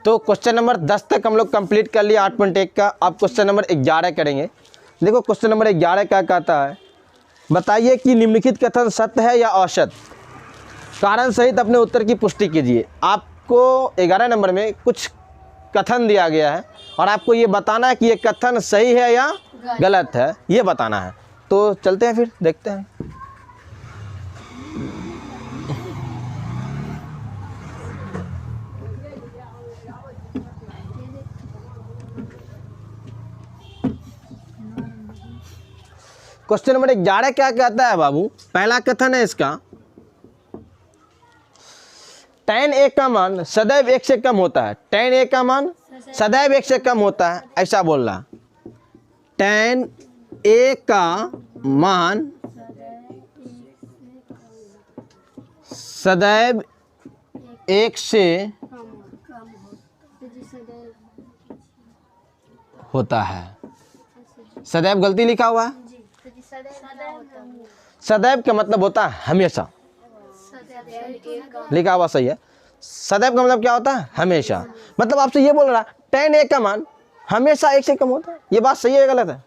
तो question number 10 तक हम लोग कंप्लीट कर लिया 8.1 का। अब क्वेश्चन नंबर 11 करेंगे। देखो क्वेश्चन नंबर 11 क्या कहता है, बताइए कि निम्नलिखित कथन सत्य है या असत, कारण सहित अपने उत्तर की पुष्टि कीजिए। आपको 11 नंबर में कुछ कथन दिया गया है और आपको ये बताना है कि ये कथन सही है या गलत है, ये बताना है। तो चलते हैं फिर देखते हैं। क्वेश्चन नंबर 11 क्या कहता है बाबू, पहला कथन है इसका, tan a का मान सदैव 1 से कम होता है। tan a का मान सदैव 1 से कम होता है, ऐसा बोल रहा। tan a का मान सदैव 1 से होता है। सदैव गलती लिखा हुआ है। सदैव का मतलब होता है हमेशा, लिखा हुआ सही है। सदैव का मतलब क्या होता है, हमेशा। मतलब आपसे ये बोल रहा tan a का मान हमेशा 1 से कम होता है। ये बात सही है या गलत है?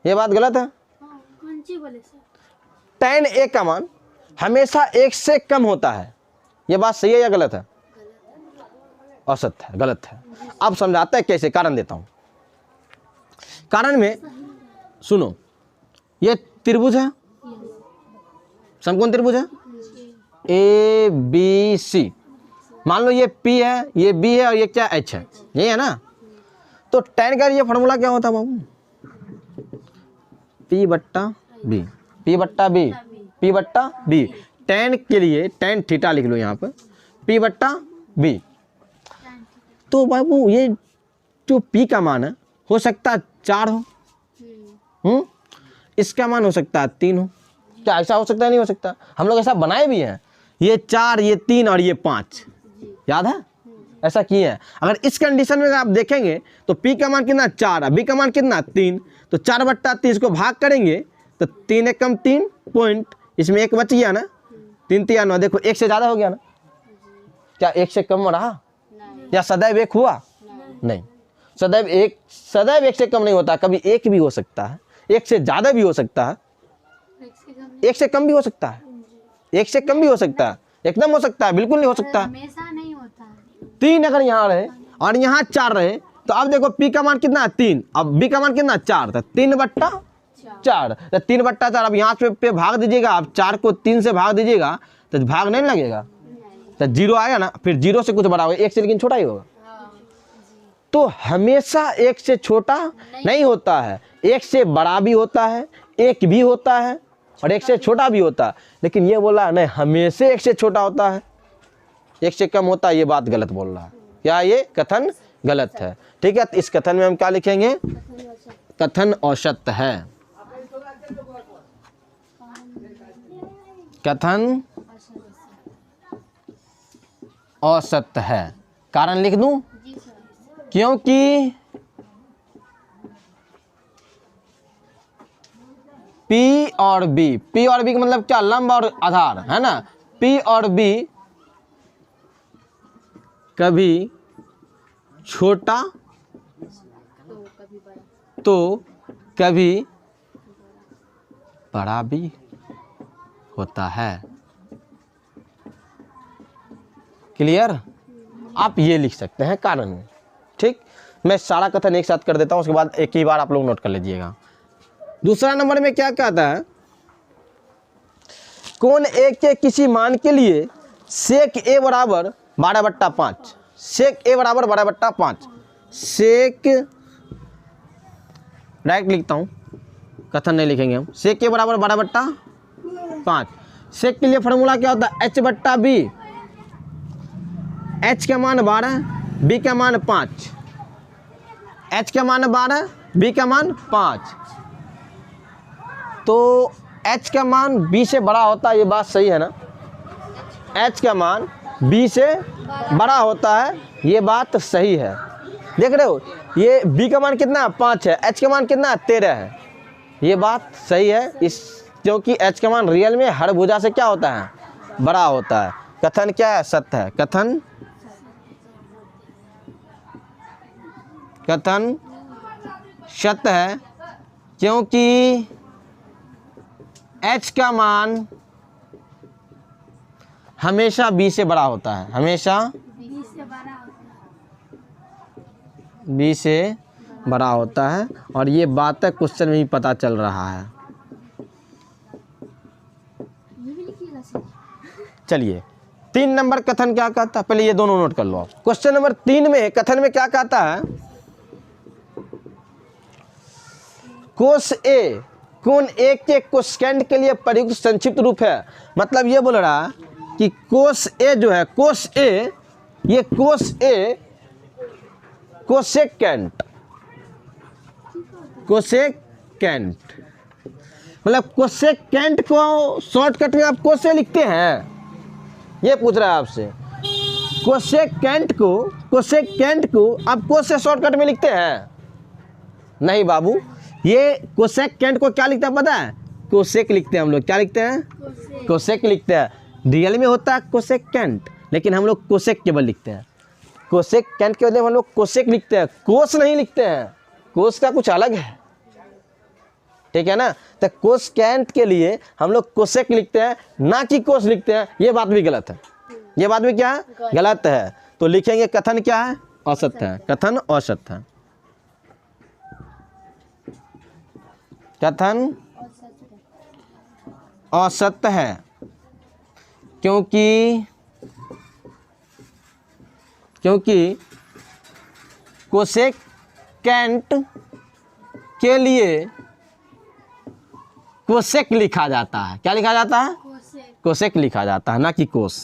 ये बात गलत है। tan a का मान हमेशा 1 से कम होता है, ये बात सही है या गलत है? असत्य है, गलत है। अब समझाते हैं कैसे, कारण देता हूं। कारण में सुनो, ये त्रिभुज है, समकोण त्रिभुज है ए बी सी। मान लो ये P है, ये B है और ये क्या H है, यही है ना। तो tan का ये फॉर्मूला क्या होता है बाबू, P बट्टा B, P बट्टा B, P बट्टा B। tan के लिए tan थीटा लिख लो यहाँ पर, P बट्टा B। तो बाबू ये जो P का मान है, हो सकता है 4 हो, इसका मान हो सकता है 3 हो। क्या ऐसा हो सकता है? नहीं हो सकता। हम लोग ऐसा बनाए भी हैं, ये 4, ये 3 और ये 5, याद है, ऐसा किए हैं। अगर इस कंडीशन में आप देखेंगे तो P का मान कितना 4 है, B का मान कितना 3, तो 4 बट्टा 3 को भाग करेंगे तो 3 एक कम 3 पॉइंट, इसमें 1 बच गया ना, 3 3 9। देखो 1 से ज़्यादा हो गया ना, क्या 1 से कम रहा या सदैव 1 हुआ? नहीं, सदैव 1 से कम नहीं होता, कभी 1 भी हो सकता है, 1 से ज़्यादा भी हो सकता है, 1 से कम भी हो सकता है, 1 से कम भी हो सकता है, एकदम हो सकता है, बिल्कुल नहीं हो सकता। हमेशा नहीं होता है। 3 अगर यहाँ रहे और यहाँ 4 रहे तो अब देखो P का मान कितना है 3, अब B का मान कितना 4 था, 3 बट्टा 4, तो 3 बट्टा 4। अब यहाँ पे भाग दीजिएगा, आप 4 को 3 से भाग दीजिएगा तो भाग नहीं लगेगा, तो 0 आएगा ना, फिर 0 से कुछ बड़ा होगा, 1 से लेकिन छोटा ही होगा। तो हमेशा 1 से छोटा नहीं होता है, 1 से बड़ा भी होता है, 1 भी होता है और 1 से छोटा भी होता है। लेकिन ये बोला नहीं, हमेशा 1 से छोटा होता है, 1 से कम होता है, ये बात गलत बोल रहा है। क्या ये कथन गलत है? ठीक है, तो इस कथन में हम क्या लिखेंगे, कथन औसत है। कथन औसत है। कारण लिख दूं, क्योंकि P और B का मतलब क्या, लंब और आधार है ना। P और B कभी छोटा तो कभी बड़ा भी होता है। क्लियर? आप ये लिख सकते हैं कारण में। ठीक, मैं सारा कथन एक साथ कर देता हूँ, उसके बाद एक ही बार आप लोग नोट कर लीजिएगा। दूसरा नंबर में क्या कहता है, कोण A के किसी मान के लिए सेक A बराबर 12/5, सेक A बराबर 12/5। सेक डायरेक्ट लिखता हूँ, कथन नहीं लिखेंगे हम। सेक A बराबर 12/5। सेक के लिए फॉर्मूला क्या होता है, H बट्टा B। H का मान 12, B का मान 5। H का मान 12, B का मान 5। तो H का मान B से बड़ा होता है, ये बात सही है ना। H का मान B से बड़ा होता है, ये बात सही है। देख रहे हो, ये B का मान कितना 5 है, H का मान कितना 13 है, ये बात सही है। इस क्योंकि H का मान रियल में हर भुजा से क्या होता है, बड़ा होता है। कथन क्या है, सत्य है। कथन कथन सत्य है क्योंकि h का मान हमेशा b से बड़ा होता है, हमेशा b से बड़ा होता है। और ये बात क्वेश्चन में ही पता चल रहा है। चलिए 3 नंबर कथन क्या कहता है, पहले ये दोनों नोट कर लो आप। क्वेश्चन नंबर 3 में कथन में क्या कहता है, कोस ए कोण ए के कोसेकेंड के लिए प्रयुक्त संक्षिप्त रूप है। मतलब ये बोल रहा है कि कोस ए जो है, कोस ए, ये कोस ए कोसेकेंट, कोसेकेंट मतलब कोसेकेंट को शॉर्टकट में आप कोसे लिखते हैं, ये पूछ रहा है आपसे। कोसेकेंट को आप कोस से शॉर्टकट में लिखते हैं? नहीं बाबू, ये कोसेकेंट को क्या लिखता है पता है? कोसेक लिखते हैं हम लोग। क्या लिखते हैं? कोसेक लिखते हैं। रियल में होता है कोसेकेंट, लेकिन हम लोग कोसेक केवल लिखते हैं। कोसेकेंट के बदले हम लोग कोसेक लिखते हैं, कोस नहीं लिखते हैं। कोस का कुछ अलग है, ठीक है ना। तो कोसेकेंट के लिए हम लोग कोसेक लिखते हैं, ना कि कोस लिखते हैं। ये बात भी गलत है, ये बात भी क्या है? गलत है। तो लिखेंगे कथन क्या है? असत्य है। कथन असत्य है। कथन असत्य है क्योंकि कोसेकेंट के लिए कोसेक लिखा जाता है। क्या लिखा जाता है? कोसेक लिखा जाता है, ना कि कोस।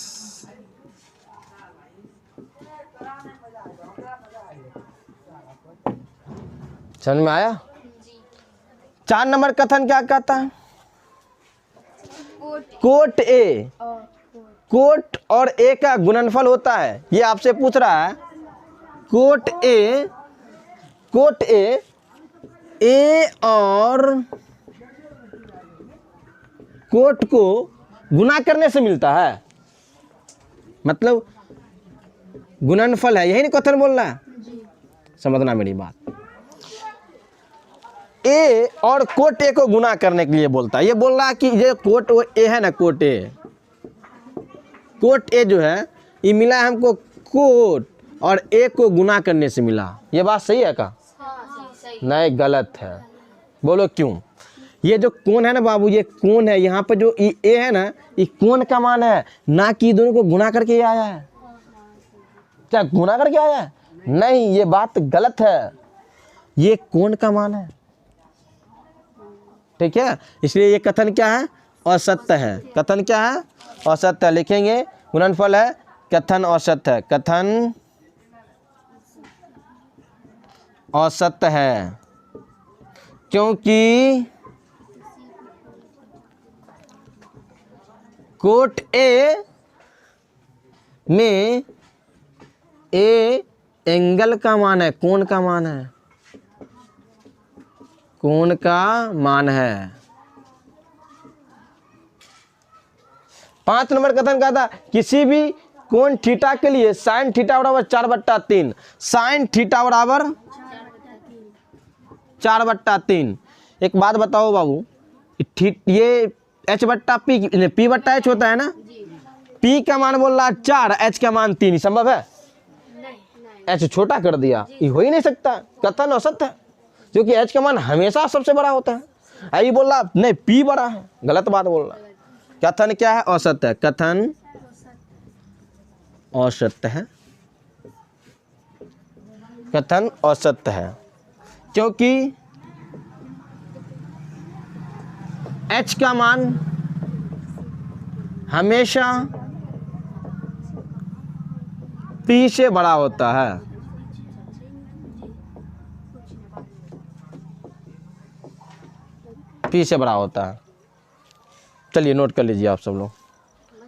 समझ में आया? 4 नंबर कथन क्या कहता है? कोट और ए का गुणनफल होता है। ये आपसे पूछ रहा है कोट ए और कोट को गुना करने से मिलता है, मतलब गुणनफल है, यही नहीं कथन बोल रहा है। समझना मेरी बात। ए और कोट ए को गुना करने के लिए बोलता है। ये बोल रहा है कि ये कोट ए है ना, कोट ए जो है ये मिला है हमको कोट और ए को गुना करने से मिला। ये बात सही है का? नहीं, गलत है। बोलो क्यों? ये जो कोण है ना बाबू, ये कोण है, यहाँ पर जो ए है ना, ये कोण का मान है, ना कि दोनों को गुना करके आया है। क्या गुना करके आया है? नहीं, ये बात गलत है। ये कोण का मान है, ठीक है। इसलिए ये कथन क्या है? असत्य है। कथन क्या है? असत्य है। लिखेंगे गुणनफल है, कथन असत्य है। कथन असत्य है क्योंकि कोट ए में ए एंगल का मान है, कोण का मान है, कोण का मान है। 5 नंबर कथन का था, किसी भी कोण थीटा के लिए साइन थीटा बराबर 4/3, साइन थीटा बराबर 4/3। एक बात बताओ बाबू, ये H/P, P/H होता है ना। P का मान बोल रहा 4, H का मान 3, संभव है? H छोटा कर दिया, ये हो ही नहीं सकता। कथन असत्य है क्योंकि H का मान हमेशा सबसे बड़ा होता है। ये बोल रहा नहीं, P बड़ा है, गलत बात बोल रहा। कथन क्या है? असत्य है। कथन असत्य है। कथन असत्य है क्योंकि H का मान हमेशा P से बड़ा होता है। P से बड़ा होता है। चलिए नोट कर लीजिए आप सब लोग।